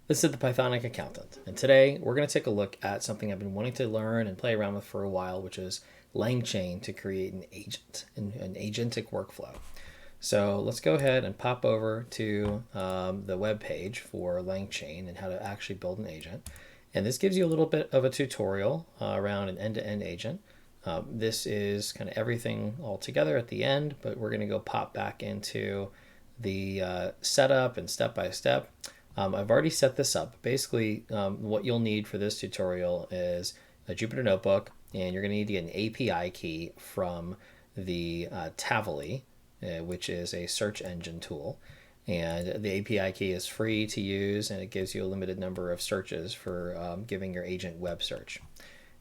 This is the Pythonic Accountant, and today we're going to take a look at something I've been wanting to learn and play around with for a while, which is LangChain to create an agent, an agentic workflow. So let's go ahead and pop over to the web page for LangChain and how to actually build an agent. And this gives you a little bit of a tutorial around an end-to-end agent. This is kind of everything all together at the end, but we're going to go pop back into the setup and step-by-step. I've already set this up. Basically, what you'll need for this tutorial is a Jupyter Notebook, and you're going to need to get an API key from the Tavily, which is a search engine tool. And the API key is free to use, and it gives you a limited number of searches for giving your agent web search.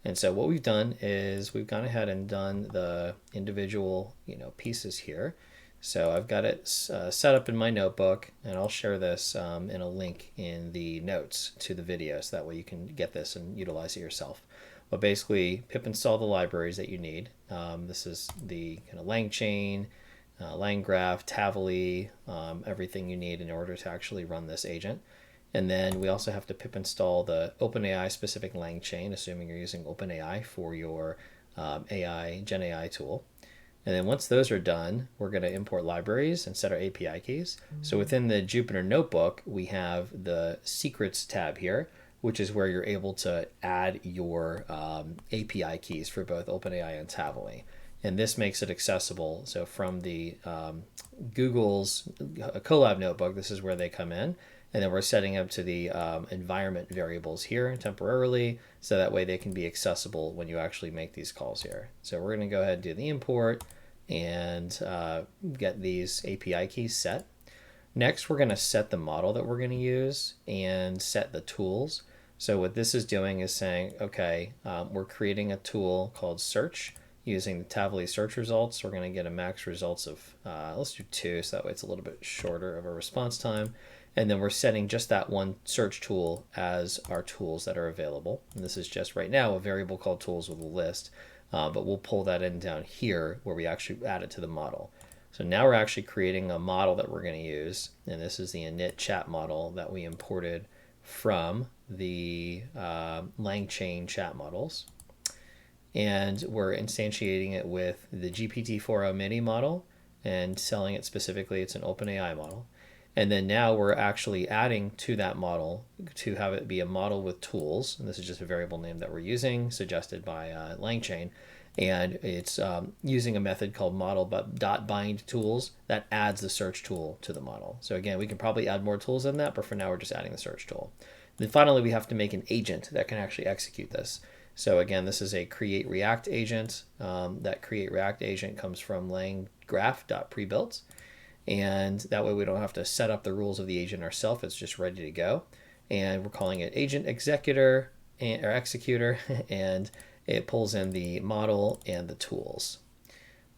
And so what we've done is we've gone ahead and done the individual pieces here. So I've got it set up in my notebook, and I'll share this in a link in the notes to the video, so that way you can get this and utilize it yourself. But basically, pip install the libraries that you need. This is the kind of LangChain, LangGraph, Tavily, everything you need in order to actually run this agent. And then we also have to pip install the OpenAI specific LangChain, assuming you're using OpenAI for your GenAI tool. And then once those are done, we're going to import libraries and set our API keys. So within the Jupyter Notebook, we have the Secrets tab here, which is where you're able to add your API keys for both OpenAI and Tavily. And this makes it accessible. So from the Google's Colab Notebook, this is where they come in. And then we're setting up to the environment variables here temporarily, so that way they can be accessible when you actually make these calls here. So we're going to go ahead and do the import and get these API keys set. Next, we're going to set the model that we're going to use and set the tools. So what this is doing is saying, okay, we're creating a tool called search using the Tavily search results. We're going to get a max results of, let's do 2, so that way it's a little bit shorter of a response time. And then we're setting just that one search tool as our tools that are available. And this is just right now a variable called tools with a list, but we'll pull that in down here where we actually add it to the model. So now we're actually creating a model that we're going to use. And this is the init chat model that we imported from the LangChain chat models. And we're instantiating it with the GPT-4o mini model and selling it specifically. It's an OpenAI model. And then now we're actually adding to that model to have it be a model with tools. And this is just a variable name that we're using, suggested by LangChain. And it's using a method called model.bind tools that adds the search tool to the model. So again, we can probably add more tools than that, but for now we're just adding the search tool. Then finally, we have to make an agent that can actually execute this. So again, this is a create React agent. That create React agent comes from langgraph.prebuilt. And that way we don't have to set up the rules of the agent ourselves. It's just ready to go. And we're calling it agent executor or executor, and it pulls in the model and the tools.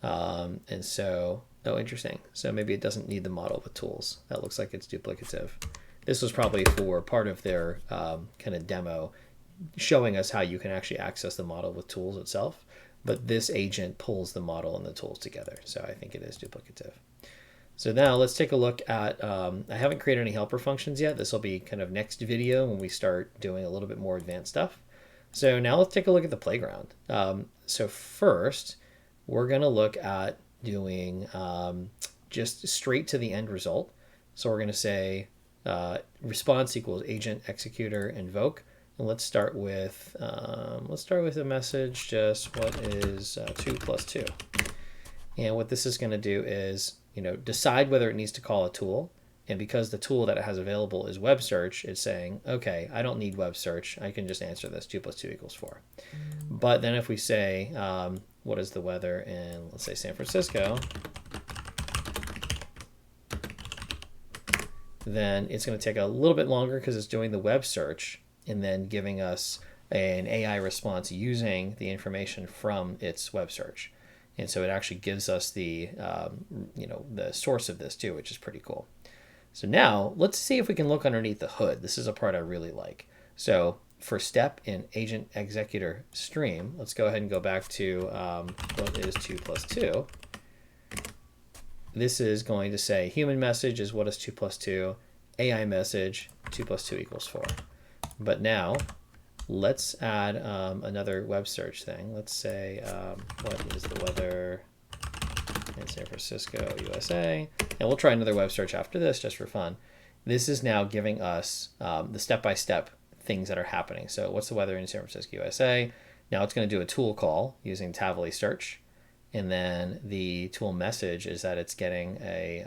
And so, oh, interesting. So maybe it doesn't need the model with tools. That looks like it's duplicative. This was probably for part of their kind of demo, showing us how you can actually access the model with tools itself. But this agent pulls the model and the tools together. So I think it is duplicative. So now let's take a look at, I haven't created any helper functions yet. This will be kind of next video when we start doing a little bit more advanced stuff. So now let's take a look at the playground. So first, we're going to look at doing just straight to the end result. So we're going to say response equals agent executor invoke. And let's start with a message, just what is 2 plus 2. And what this is going to do is, decide whether it needs to call a tool. And because the tool that it has available is web search, it's saying, okay, I don't need web search. I can just answer this 2 plus 2 equals 4. But then if we say, what is the weather in, let's say, San Francisco, then it's going to take a little bit longer because it's doing the web search and then giving us an AI response using the information from its web search. And so it actually gives us the source of this too, which is pretty cool. So now let's see if we can look underneath the hood. This is a part I really like. So for step in agent executor stream, let's go ahead and go back to what is 2 plus 2. This is going to say human message is what is 2 plus 2. AI message 2 plus 2 equals 4. But now let's add another web search thing. Let's say, what is the weather in San Francisco, USA? And we'll try another web search after this just for fun. This is now giving us the step-by-step things that are happening. So what's the weather in San Francisco, USA? Now it's going to do a tool call using Tavily search. And then the tool message is that it's getting a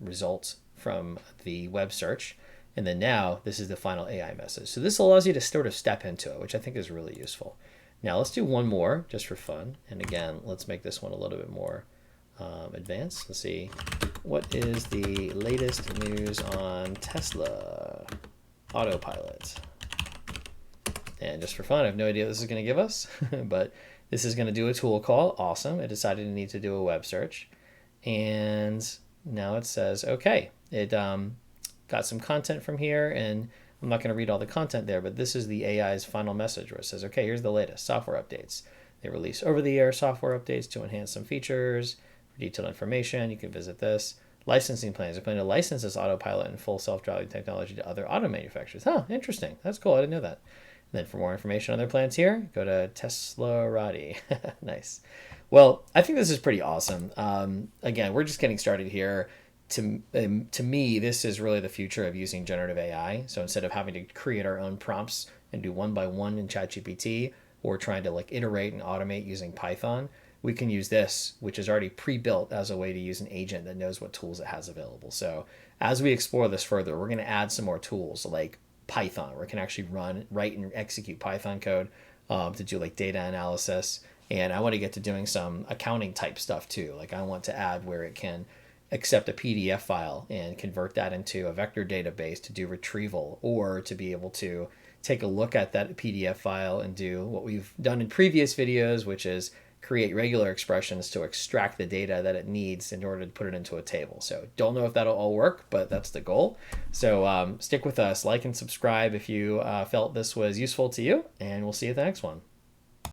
result from the web search. And then now this is the final AI message. So this allows you to sort of step into it, which I think is really useful. Now let's do one more just for fun. And again, let's make this one a little bit more advanced. Let's see. What is the latest news on Tesla autopilot? And just for fun, I have no idea what this is going to give us, but this is going to do a tool call. Awesome. It decided to need to do a web search. And now it says, okay, it got some content from here, and I'm not going to read all the content there, but this is the AI's final message where it says, okay, here's the latest software updates. They release over-the-air software updates to enhance some features. For detailed information, you can visit this. Licensing plans. They're planning to license this autopilot and full self-driving technology to other auto manufacturers. Huh, interesting. That's cool. I didn't know that. And then for more information on their plans here, go to Teslarati. Nice. Well, I think this is pretty awesome. Again, we're just getting started here. To me, this is really the future of using generative AI. So instead of having to create our own prompts and do one by one in ChatGPT, or trying to like iterate and automate using Python, we can use this, which is already pre-built as a way to use an agent that knows what tools it has available. So as we explore this further, we're going to add some more tools like Python, where it can actually write and execute Python code to do like data analysis. And I want to get to doing some accounting type stuff too. Like I want to add where it can accept a PDF file and convert that into a vector database to do retrieval, or to be able to take a look at that PDF file and do what we've done in previous videos, which is create regular expressions to extract the data that it needs in order to put it into a table. So don't know if that'll all work, but that's the goal. So stick with us, like and subscribe if you felt this was useful to you, and we'll see you at the next one.